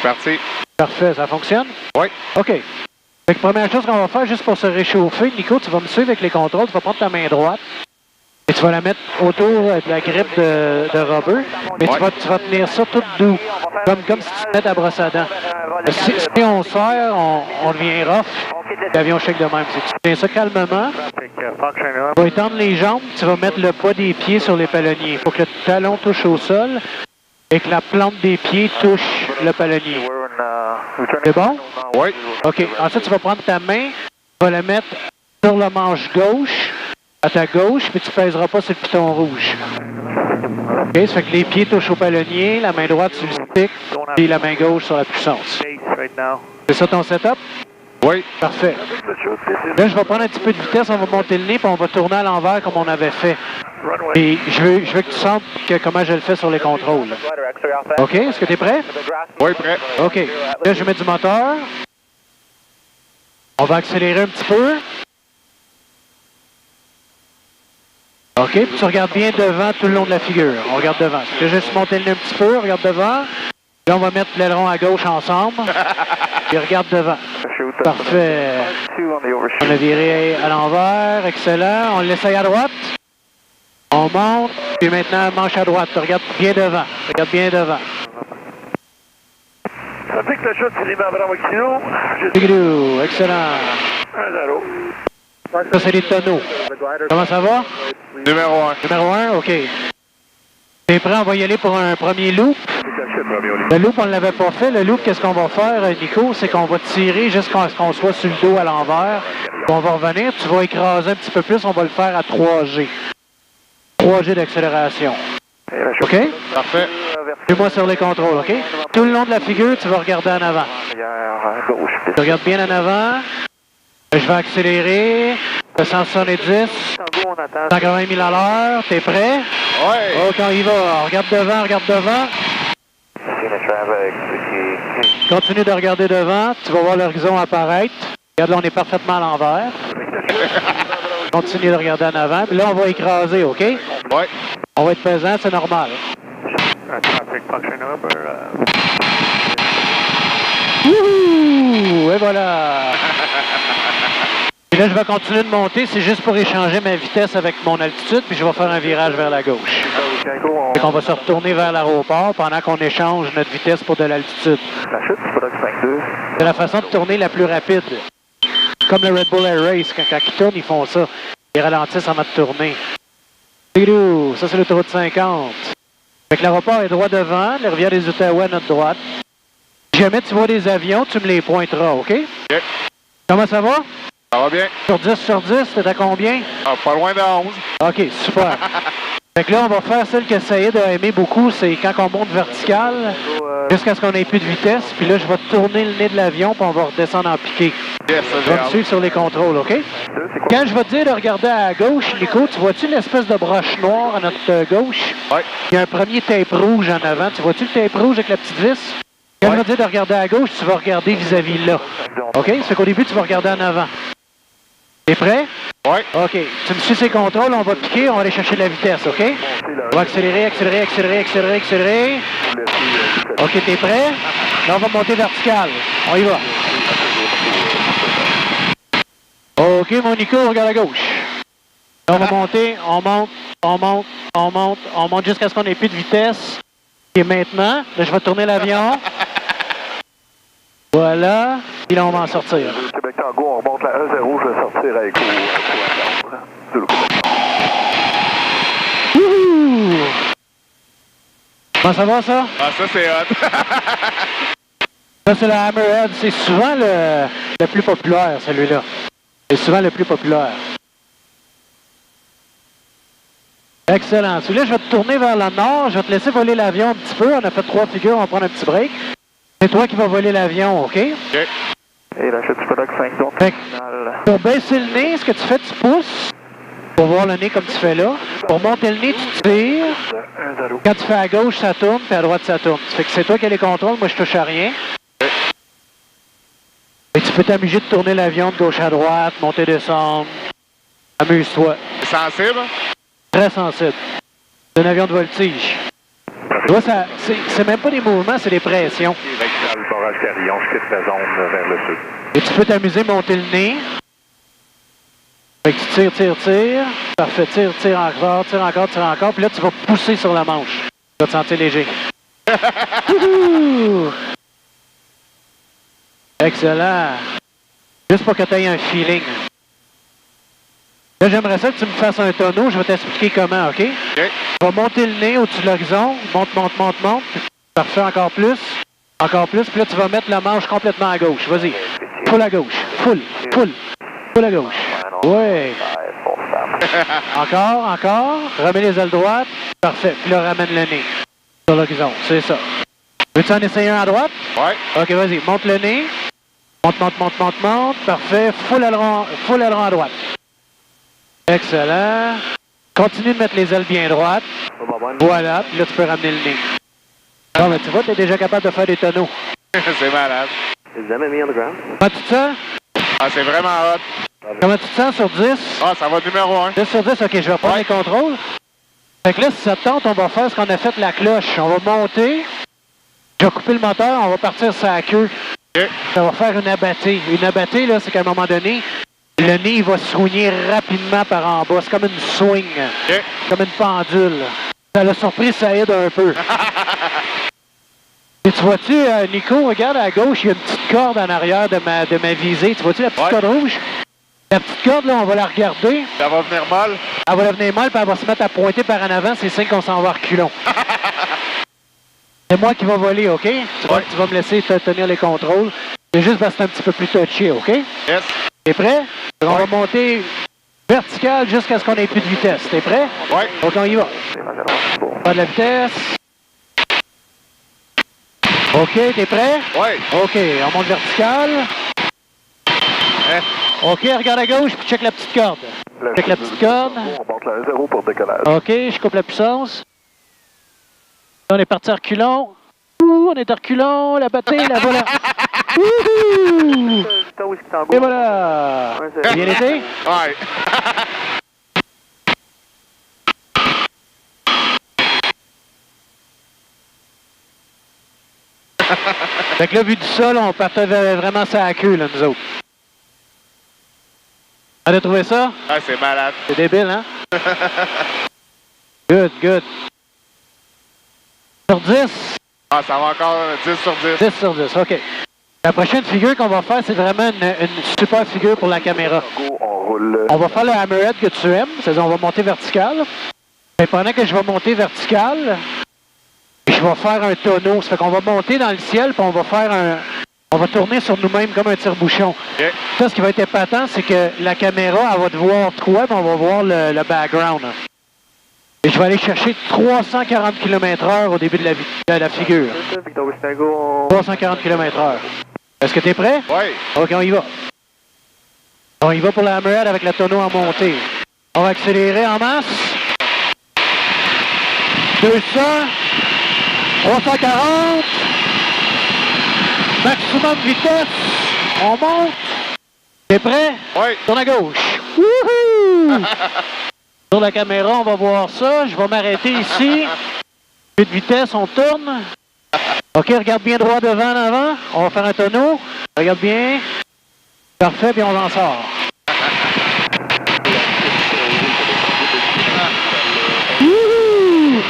parti. Parfait, ça fonctionne? Oui. OK. Fait que première chose qu'on va faire, juste pour se réchauffer, Nico, tu vas me suivre avec les contrôles, tu vas prendre ta main droite et tu vas la mettre autour de la grippe de Robert, mais Ouais. tu vas tenir ça tout doux, comme si tu tenais ta brosse à dents. Si on serre, on devient rough, l'avion shake de même. Si tu tiens ça calmement, tu vas étendre les jambes, tu vas mettre le bas des pieds sur les palonniers. Il faut que le talon touche au sol et que la plante des pieds touche le palonnier. C'est bon? Oui. OK. Ensuite, tu vas prendre ta main, tu vas la mettre sur le manche gauche, à ta gauche, puis tu ne pèseras pas sur le piton rouge. OK? Ça fait que les pieds touchent au palonnier, la main droite sur le stick, puis la main gauche sur la puissance. C'est ça ton setup? Oui. Parfait. Là, je vais prendre un petit peu de vitesse, on va monter le nez, puis on va tourner à l'envers comme on avait fait. Et je veux que tu sentes comment je le fais sur les contrôles. OK? Est-ce que tu es prêt? Oui, prêt. OK. Là, je vais mettre du moteur. On va accélérer un petit peu. OK, puis tu regardes bien devant tout le long de la figure. On regarde devant. Je vais juste monter le nez un petit peu, regarde devant. Là, on va mettre l'aileron à gauche ensemble. Et regarde devant. Parfait. On a viré à l'envers. Excellent. On l'essaye à droite. On monte. Puis maintenant, manche à droite. Tu regardes bien devant. Regarde bien devant. Ça fait que le shot, c'est les Bravo Kilo. Bigidou. Excellent. 1-0. Ça, c'est les tonneaux. Comment ça va? Numéro 1. Numéro 1, OK. T'es prêt? On va y aller pour un premier loop. Le loop, on ne l'avait pas fait. Le loop, qu'est-ce qu'on va faire, Nico? C'est qu'on va tirer jusqu'à ce qu'on soit sur le dos à l'envers. On va revenir. Tu vas écraser un petit peu plus. On va le faire à 3G. 3G d'accélération. OK? Parfait. Suis-moi sur les contrôles, OK? Tout le long de la figure, tu vas regarder en avant. Tu regardes bien en avant. Je vais accélérer. 170. 180 000 à l'heure. T'es prêt? Oui. OK, on y va. Regarde devant, regarde devant. Continue de regarder devant. Tu vas voir l'horizon apparaître. Regarde, là, on est parfaitement à l'envers. Continue de regarder en avant. Puis là, on va écraser, OK? Oui. On va être pesant, c'est normal. Wouhou! Et voilà! Et là, je vais continuer de monter. C'est juste pour échanger ma vitesse avec mon altitude, puis je vais faire un virage vers la gauche. Fait qu'on va se retourner vers l'aéroport pendant qu'on échange notre vitesse pour de l'altitude. C'est la façon de tourner la plus rapide. Comme le Red Bull Air Race, quand ils tournent, ils font ça. Ils ralentissent en mode tournée. Ça, c'est l'autoroute 50. Fait que l'aéroport est droit devant, la rivière des Outaouais à notre droite. Si jamais tu vois des avions, tu me les pointeras, OK? OK. Comment ça va? Ça va bien. Sur 10, t'es à combien? Ah, pas loin de 11. OK, super. Fait que là, on va faire celle que Saïd a aimé beaucoup, c'est quand on monte vertical, jusqu'à ce qu'on ait plus de vitesse, puis là, je vais tourner le nez de l'avion, puis on va redescendre en piqué. Yes, Je vais me suivre sur les contrôles, OK? Quand je vais te dire de regarder à gauche, Nico, tu vois-tu l'espèce de broche noire à notre gauche? Oui. Il y a un premier tape rouge en avant. Tu vois-tu le tape rouge avec la petite vis? Quand je vais te dire de regarder à gauche, tu vas regarder vis-à-vis là. OK? Ça fait qu'au début, tu vas regarder en avant. T'es prêt? Oui. OK. Tu me suis ces contrôles, on va piquer, on va aller chercher de la vitesse, OK? On va accélérer, accélérer, accélérer, accélérer, accélérer. OK, t'es prêt? Là, on va monter vertical. On y va. OK, mon Nico, regarde à gauche. Là, on va monter, on monte, on monte, on monte, on monte jusqu'à ce qu'on ait plus de vitesse. Et maintenant, là, je vais tourner l'avion. Voilà. Puis là, on va en sortir. Québec Tango, on remonte la 1-0, je vais sortir avec Wouhou! Comment ça va, ça? Ah, ça, c'est hot. Ça, c'est le Hammerhead. C'est souvent le plus populaire, celui-là. C'est souvent le plus populaire. Excellent. Celui-là, je vais te tourner vers le nord. Je vais te laisser voler l'avion un petit peu. On a fait 3 figures, on va prendre un petit break. C'est toi qui vas voler l'avion, OK? OK. Et la chute du Product 5, donc, Fait que, pour baisser le nez, ce que tu fais, tu pousses. Pour voir le nez comme tu fais là. Pour monter le nez, tu tires. 1-0. Quand tu fais à gauche, ça tourne, puis à droite, ça tourne. Fait que c'est toi qui as les contrôles. Moi, je touche à rien. Et tu peux t'amuser de tourner l'avion de gauche à droite, monter, descendre. Amuse-toi. C'est sensible? Très sensible. C'est un avion de voltige. Tu vois, c'est même pas des mouvements, c'est des pressions. Le barrage Carillon, je quitte la zone vers le sud. Et tu peux t'amuser à monter le nez. Fait que tu tires, tires, tires. Parfait, tire, tire encore, tire encore, tire encore. Puis là, tu vas pousser sur la manche. Tu vas te sentir léger. Wouhou! Excellent. Juste pour que tu aies un feeling. Là, j'aimerais ça que tu me fasses un tonneau. Je vais t'expliquer comment, OK? OK. Tu vas monter le nez au-dessus de l'horizon. Monte, monte, monte, monte. Parfait, encore plus. Encore plus. Puis là, tu vas mettre la manche complètement à gauche. Vas-y. Full à gauche. Full. Full. Full à gauche. Ouais. Encore, encore. Remets les ailes droites. Parfait. Puis là, ramène le nez sur l'horizon. C'est ça. Veux-tu en essayer un à droite? Ouais. OK, vas-y. Monte le nez. Monte, monte, monte, monte, monte. Parfait. Full aileron à droite. Excellent. Continue de mettre les ailes bien droites. Voilà. Puis là, tu peux ramener le nez. Bon, mais tu vois, tu es déjà capable de faire des tonneaux. C'est malade. Comment tu te sens? Ah, c'est vraiment hot. Comment tu te sens sur 10? Ah, ça va numéro 1. 10 sur 10, OK, je vais prendre les contrôles. Fait que là, si ça te tente, on va faire ce qu'on a fait la cloche. On va monter. Je vais couper le moteur, on va partir sur la queue. OK. Ça va faire une abattée. Une abattée, là, c'est qu'à un moment donné, le nez il va soigner rapidement par en bas. C'est comme une swing. OK. Comme une pendule. Ça l'a surpris Saïd un peu. Et tu vois-tu, Nico, regarde à gauche, il y a une petite corde en arrière de ma visée. Tu vois-tu la petite corde rouge? La petite corde, là, on va la regarder. Ça va venir molle. Elle va devenir molle, puis elle va se mettre à pointer par en avant. C'est signe qu'on s'en va à reculons. C'est moi qui va voler, OK? Tu vas me laisser te tenir les contrôles. C'est juste parce que c'est un petit peu plus touché, OK? Yes. T'es prêt? On va monter vertical jusqu'à ce qu'on ait plus de vitesse. T'es prêt? Ouais. OK, on y va. Pas de la vitesse. OK, t'es prêt? Ouais. OK, on monte vertical. OK, regarde à gauche, puis check la petite corde. Check la petite corde. On monte le 0 pour décollage. OK, je coupe la puissance. On est parti à reculons. Ouh, on est à reculons, la bataille, la voilà. Wouhou! Et voilà! Bien été? Ouais. Fait que là, vu du sol, on partait vraiment ça à la queue, là, nous autres. On a trouvé ça? Ah, c'est malade. C'est débile, hein? Good, good. Sur 10? Ah, ça va encore 10 sur 10. 10 sur 10, OK. La prochaine figure qu'on va faire, c'est vraiment une super figure pour la caméra. On roule. On va faire le hammerhead que tu aimes, c'est-à-dire on va monter vertical. Et pendant que je vais monter vertical, je vais faire un tonneau. Ça fait qu'on va monter dans le ciel, puis on va faire on va tourner sur nous-mêmes comme un tire-bouchon. OK. Ça, ce qui va être épatant, c'est que la caméra, elle va te voir toi, mais on va voir le background. Et je vais aller chercher 340 km/h au début de la figure. 340 km/h. Est-ce que tu es prêt? Ouais. OK, on y va. On y va pour la hammerhead avec le tonneau en montée. On va accélérer en masse. 200. 340. Maximum vitesse. On monte. T'es prêt? Ouais. Tourne à gauche. Wouhou! Sur la caméra, on va voir ça. Je vais m'arrêter ici. Plus de vitesse, on tourne. OK, regarde bien droit devant, en avant. On va faire un tonneau. Regarde bien. Parfait, puis on en sort. Wouhou!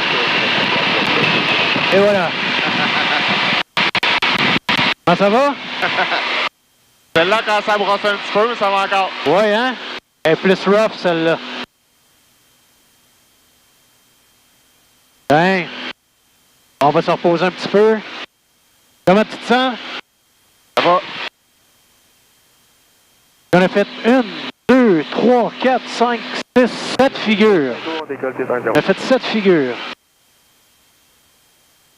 Et voilà. Comment ça va? Celle-là, quand ça brosse un petit peu, mais ça va encore. Ouais, hein? Elle est plus rough, celle-là. Ben, on va se reposer un petit peu. Comment tu te sens? Ça va. J'en ai fait 1, 2, 3, 4, 5, 6, 7 figures. On a fait 7 figures.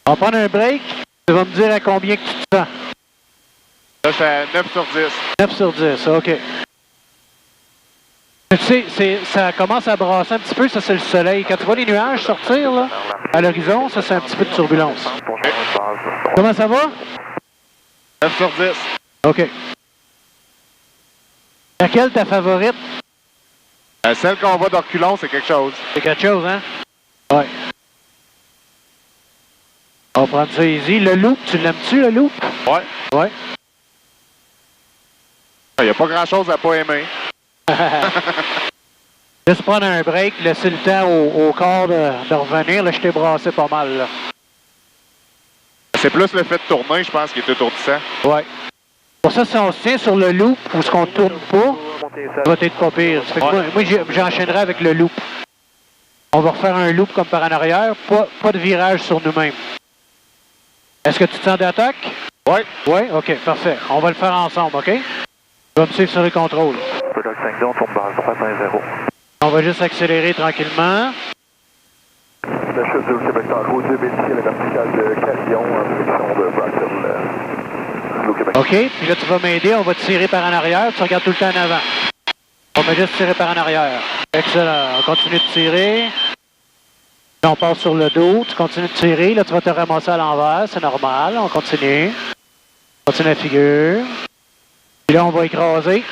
On va prendre un break. Tu vas me dire à combien que tu te sens. Là, c'est à 9 sur 10. 9 sur 10, OK. Tu sais, ça commence à brasser un petit peu, ça c'est le soleil. Quand tu vois les nuages sortir là, à l'horizon, ça c'est un petit peu de turbulence. Comment ça va? 9 sur 10. OK. Laquelle ta favorite? Celle qu'on va de reculons, c'est quelque chose. C'est quelque chose, hein? Ouais. On va prendre ça easy. Le loop, tu l'aimes-tu, le loop? Ouais. Ouais. Il n'y a pas grand-chose à pas aimer. Juste prendre un break, laisser le temps au corps de revenir. Là, je t'ai brassé pas mal, là. C'est plus le fait de tourner, je pense, qui est étourdissant. Ouais. Pour ça, si on se tient sur le loop ou ce qu'on ne tourne pas, ça va être pas pire. Ça fait que moi, j'enchaînerai avec le loop. On va refaire un loop comme par en arrière, pas de virage sur nous-mêmes. Est-ce que tu te sens d'attaque? Oui. Oui? OK, parfait. On va le faire ensemble, OK? Tu vas me suivre sur les contrôles. Product 5 on tourne base 3.0. On va juste accélérer tranquillement. La chute du Québec Tahoe, 2 bétiers à la verticale de Carillon en direction de Brackville, au Québec. OK, puis là, tu vas m'aider. On va tirer par en arrière. Tu regardes tout le temps en avant. On va juste tirer par en arrière. Excellent. On continue de tirer. Là, on passe sur le dos. Tu continues de tirer. Là, tu vas te ramasser à l'envers. C'est normal. On continue. On continue la figure. Puis là, on va écraser.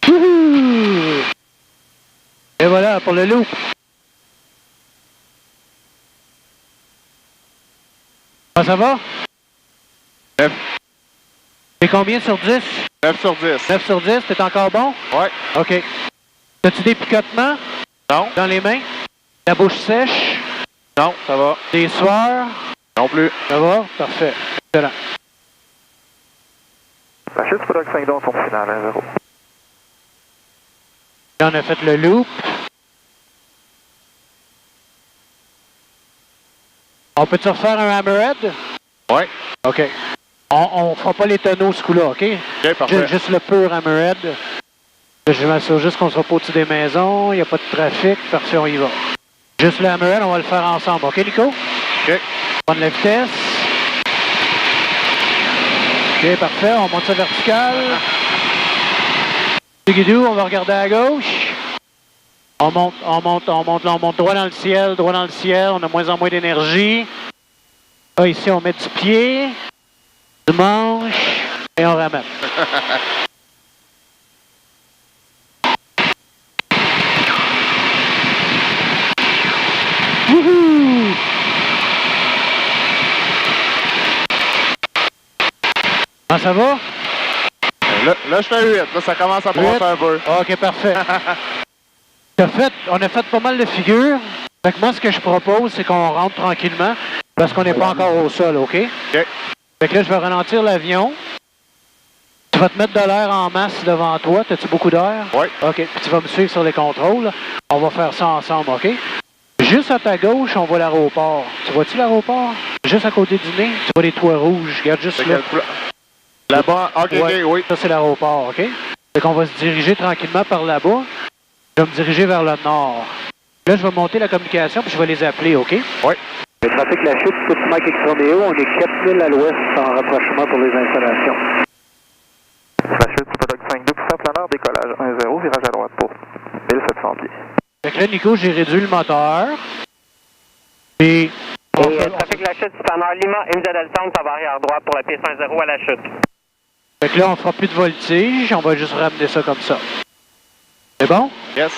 Wouhou! Et voilà pour le loop. Ah, ça va? 9. C'est combien sur 10? 9 sur 10. 9 sur 10, t'es encore bon? Ouais. OK. As-tu des picotements? Non. Dans les mains? La bouche sèche? Non, ça va. Des sueurs? Non plus. Ça va? Parfait. Excellent. La chute du Product 5 son final 1-0. Là, on a fait le loop. On peut-tu refaire un hammerhead? Ouais. OK. On fera pas les tonneaux ce coup-là, OK? OK, parfait. Juste le pur hammerhead. Je m'assure juste qu'on ne sera pas au-dessus des maisons, il n'y a pas de trafic. Parfait, on y va. Juste le hammerhead, on va le faire ensemble. OK, Nico? OK. Prendre la vitesse. OK, parfait. On monte ça vertical. Guidou, on va regarder à gauche. On monte droit dans le ciel, droit dans le ciel. On a de moins en moins d'énergie. Là, ici, on met du pied, du manche, et on ramène. Wouhou! Ah, ça va? Là, je suis à 8. Là, ça commence à brasser un peu. OK, parfait. On a fait pas mal de figures. Fait que moi, ce que je propose, c'est qu'on rentre tranquillement parce qu'on n'est pas encore au sol, OK? OK. Fait que là, je vais ralentir l'avion. Tu vas te mettre de l'air en masse devant toi. T'as-tu beaucoup d'air? Oui. OK. Puis tu vas me suivre sur les contrôles. On va faire ça ensemble, OK? Juste à ta gauche, on voit l'aéroport. Tu vois-tu l'aéroport? Juste à côté du nez, tu vois les toits rouges. Regarde juste là. Là-bas, OK, Ouais, oui. ça, c'est l'aéroport, OK? Fait qu'on va se diriger tranquillement par là-bas. Je vais me diriger vers le nord. Là, je vais monter la communication puis je vais les appeler, OK? Oui. Le trafic La Chute, petit Mike X-Romeo, on est 4000 à l'ouest en rapprochement pour les installations. La chute du Product 5 2% planeur, décollage 1-0, virage à droite pour 1700 pieds. Fait que là, Nico, j'ai réduit le moteur. Et... trafic La Chute, planeur Lima, MZ Delta, ça va arrière droite pour la piste 1-0 à La Chute. Fait que là, on fera plus de voltige, on va juste ramener ça comme ça. C'est bon? Yes.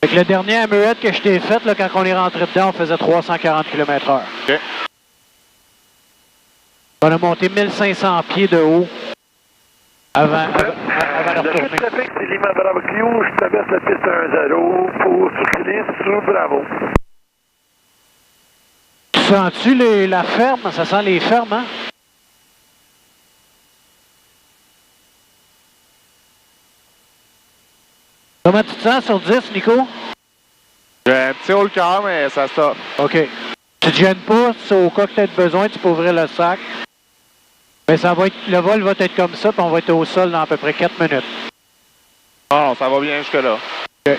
Fait que le dernier hammerhead que je t'ai fait, là, quand on est rentré dedans, on faisait 340 km/h. OK. On a monté 1500 pieds de haut avant de Le retourner. trafic, c'est Lima Bravo Clio, je traverse la piste 1-0 pour circuler sous Bravo. Tu sens-tu la ferme? Ça sent les fermes, hein? Comment tu te sens sur 10, Nico? J'ai un petit haut le cœur, mais ça stoppe. OK. Tu te gênes pas, si au cas que tu aies besoin, tu peux ouvrir le sac. Mais ça va être, le vol va être comme ça, puis on va être au sol dans à peu près 4 minutes. Non, ça va bien jusque-là. OK.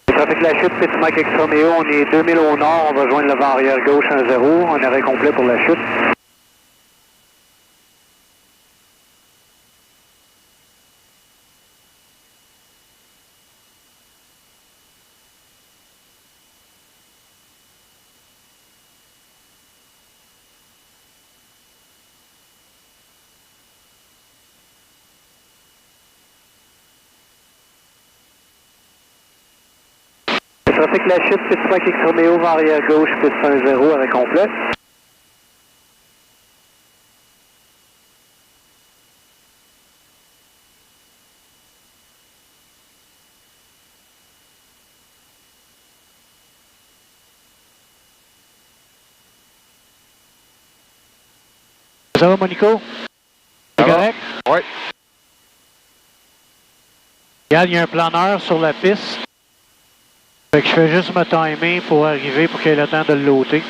Trafic La Chute, petit Mike X-Romeo, on est 2000 au nord, on va joindre le vent arrière gauche 1-0, on arrêt complet pour La Chute. trafic la chute, petit Mike X Romeo, vent arrière gauche, piste 1-0, arrêt complet. Ça va, Monico? C'est correct? Oui. Regarde, il y a un planeur sur la piste. Fait que je fais juste me timer pour arriver pour qu'il ait le temps de le loader.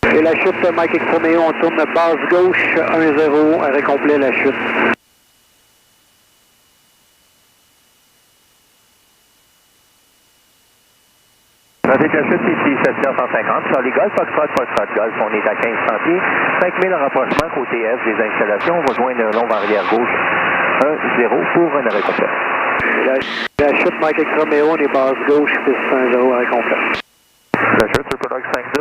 Et la chute de Mike X Romeo, on tourne base gauche 1-0, arrêt complet la chute. Trafic la chute ici, 7150, Charlie Golf, Foxtrot Golf, on est à 1500 pieds, 5000 en rapprochement, côté F des installations, on va joindre un long arrière gauche, 1-0 pour un arrêt complet. La chute Mike X Romeo, on est base gauche, piste 1-0, arrêt complet. La chute sur Product 5-2,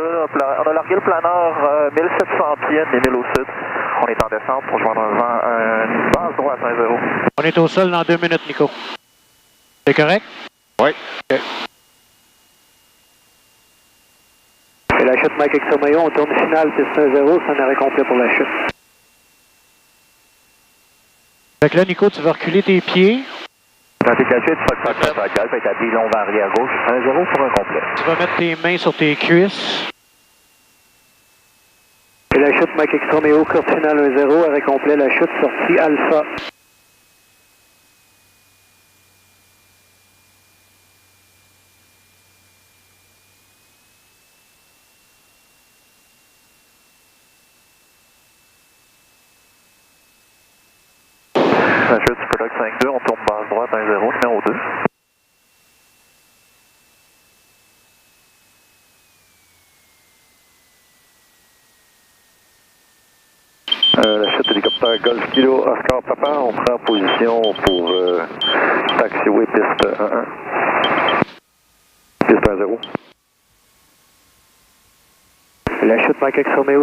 on a largué le planeur 1700 pieds, 1000 au sud. On est en descente pour joindre une base droite 5-0. On est au sol dans 2 minutes, Nico. C'est correct? Oui. OK. Et la chute Mike X Romeo, on tourne finale, piste 1-0, c'est un arrêt complet pour la chute. Fait que là, Nico, tu vas reculer tes pieds. Trafic la chute, Foxtrot Golf, établi long arrière gauche, 1-0 pour un complet. Tu vas mettre tes mains sur tes cuisses. Et la chute Mike X Romeo, courte finale 1-0, arrêt complet, la chute sortie Alpha. La chute sur Product 5-2, on tourne base droite 1-0, numéro 2. La chute hélicoptère Golf Kilo Oscar Papa, on prend position pour taxiway piste 1-1. Piste 1-0. La chute Mike X Romeo.